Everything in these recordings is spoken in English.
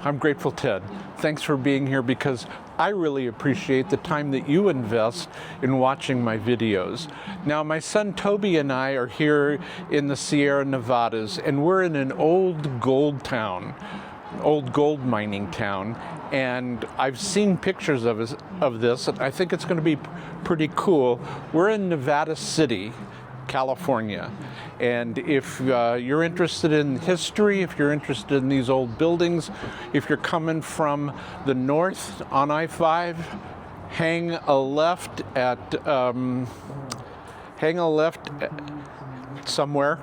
I'm grateful, Ted. Thanks for being here because I really appreciate the time that you invest in watching my videos. Now, my son Toby and I are here in the Sierra Nevadas, and we're in an old gold gold mining town, and I've seen pictures of this, and I think it's going to be pretty cool. We're in Nevada City, California, and if you're interested in history, if you're interested in these old buildings, if you're coming from the north on I-5, hang a left somewhere.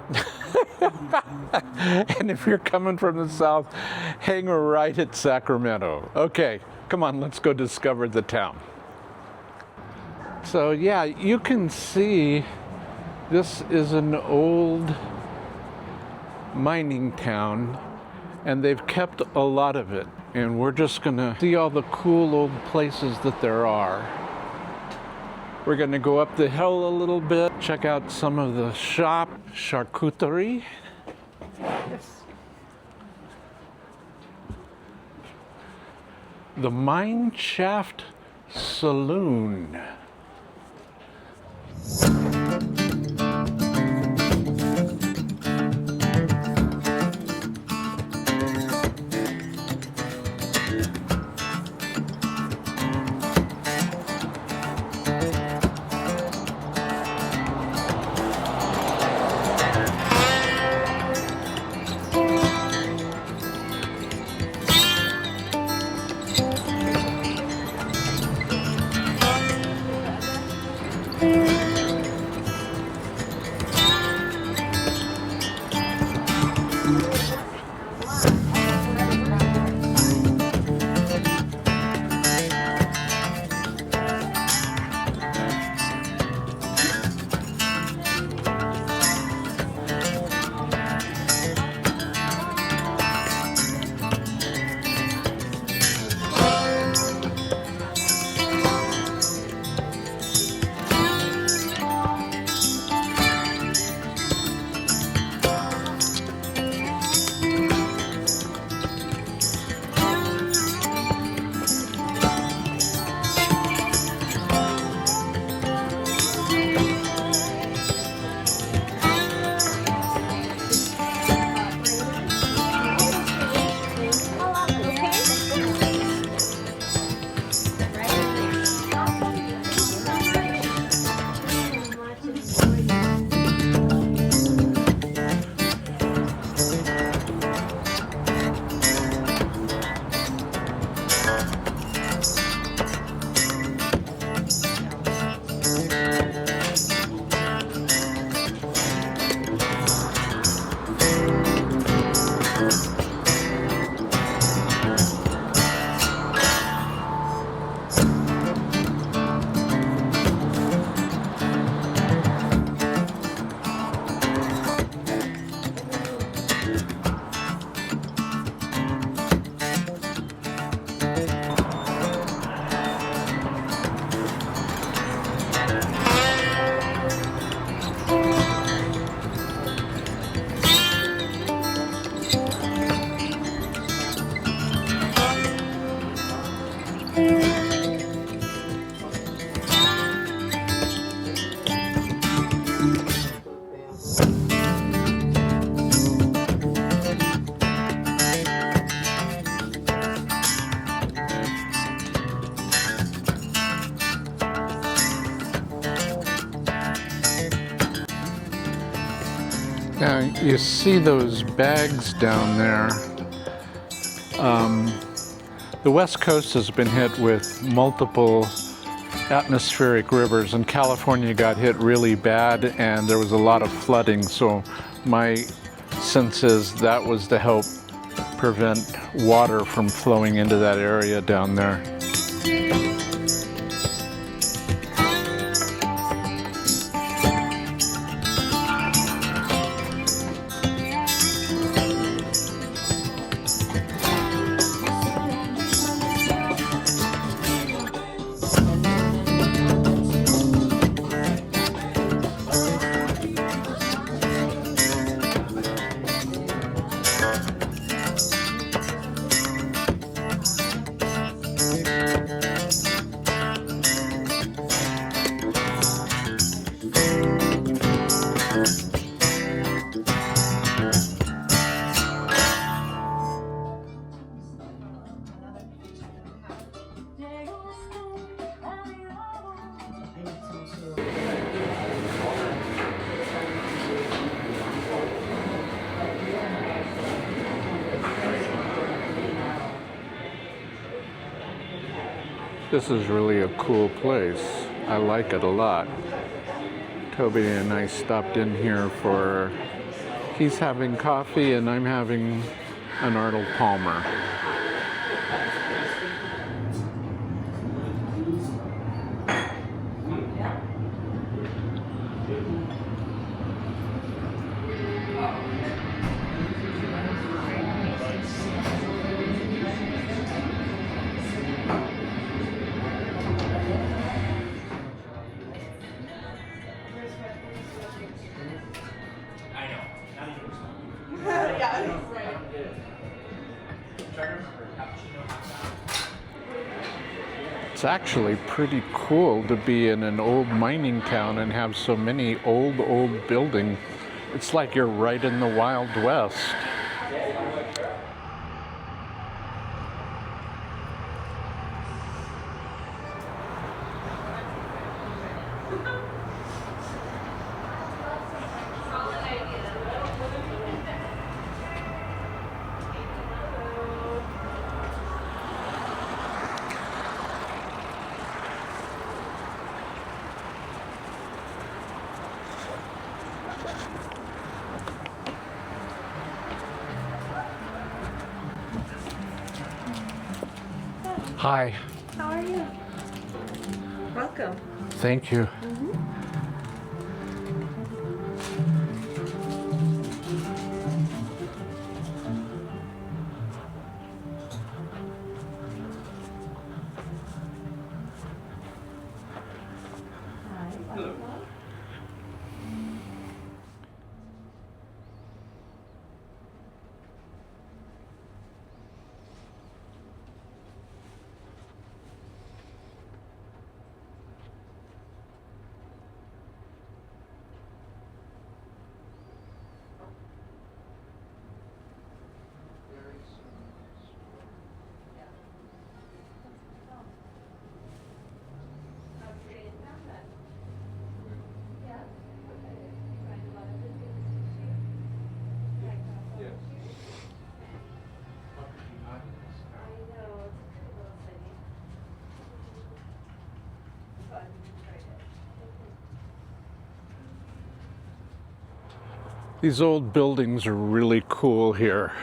And if you're coming from the south, hang a right at Sacramento. Okay, come on, let's go discover the town. So yeah, you can see this is an old mining town, and they've kept a lot of it. And we're just gonna see all the cool old places that there are. We're gonna go up the hill a little bit, check out some of the charcuterie. Yes. The Mine Shaft Saloon. Now, you see those bags down there. The West Coast has been hit with multiple atmospheric rivers, and California got hit really bad, and there was a lot of flooding. So my sense is that was to help prevent water from flowing into that area down there. This is really a cool place. I like it a lot. Toby and I stopped in here for, he's having coffee and I'm having an Arnold Palmer. It's actually pretty cool to be in an old mining town and have so many old buildings. It's like you're right in the Wild West. Hi. How are you? Welcome. Thank you. These old buildings are really cool here.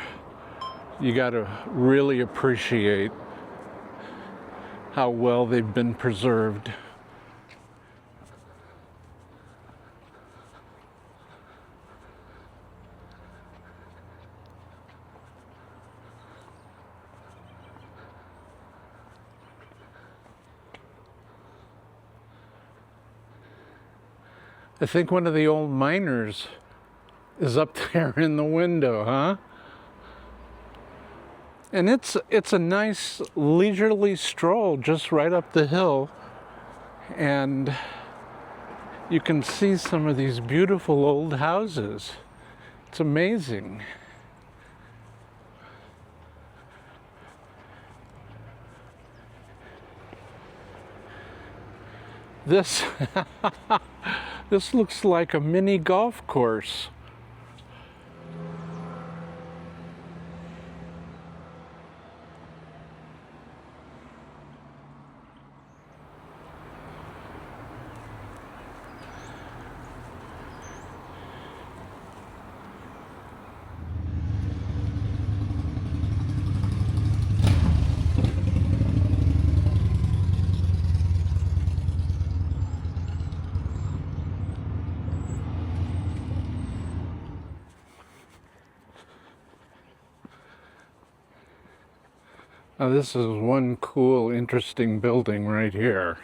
You gotta really appreciate how well they've been preserved. I think one of the old miners is up there in the window, huh? And it's a nice leisurely stroll just right up the hill, and you can see some of these beautiful old houses. It's amazing. This this looks like a mini golf course. Now this is one cool, interesting building right here.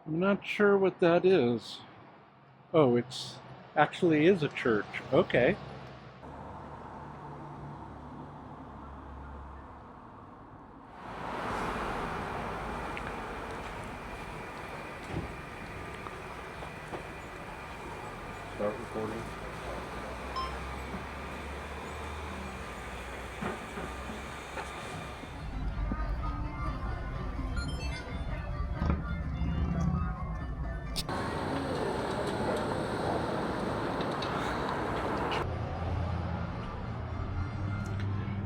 I'm not sure what that is. Oh, it's actually is a church. Okay. Start recording.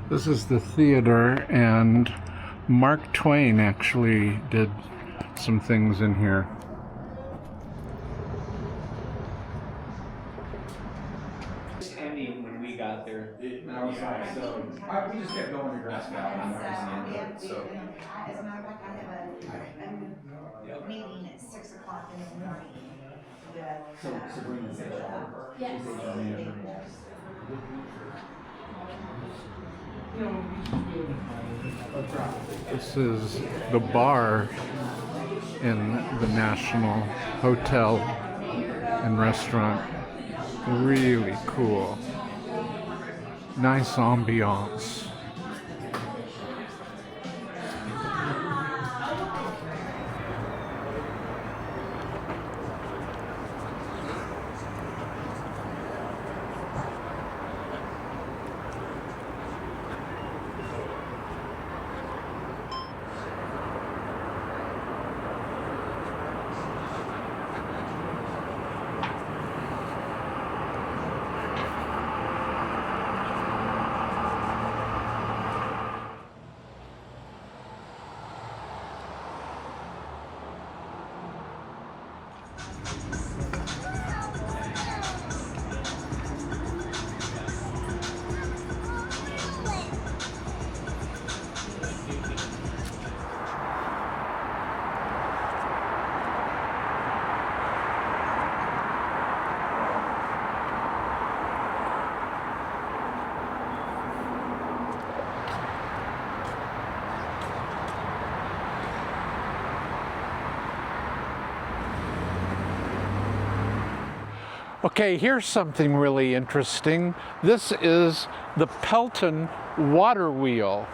This is the theater, and Mark Twain actually did some things in here. Andy, when we got there, and I was like, so we just kept going to Grass Valley. And that was the end of it. So As a matter of fact, I have a meeting at 6 o'clock in the morning with Sabrina's HR. yes. She's HR manager. This is the bar in the National Hotel and Restaurant. Really cool. Nice ambiance. Okay, here's something really interesting. This is the Pelton Waterwheel,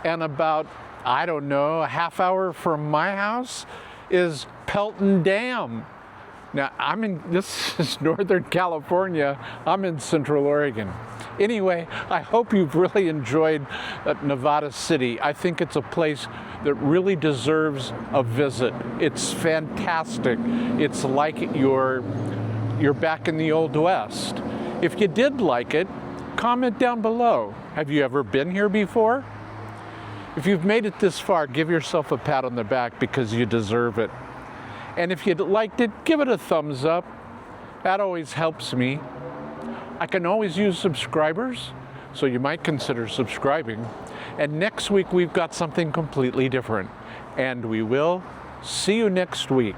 and about, I don't know, a half hour from my house is Pelton Dam. Now, this is Northern California. I'm in Central Oregon. Anyway, I hope you've really enjoyed Nevada City. I think it's a place that really deserves a visit. It's fantastic. It's like you're back in the Old West. If you did like it, comment down below. Have you ever been here before? If you've made it this far, give yourself a pat on the back because you deserve it. And if you liked it, give it a thumbs up. That always helps me. I can always use subscribers, so you might consider subscribing. And next week, we've got something completely different. And we will see you next week.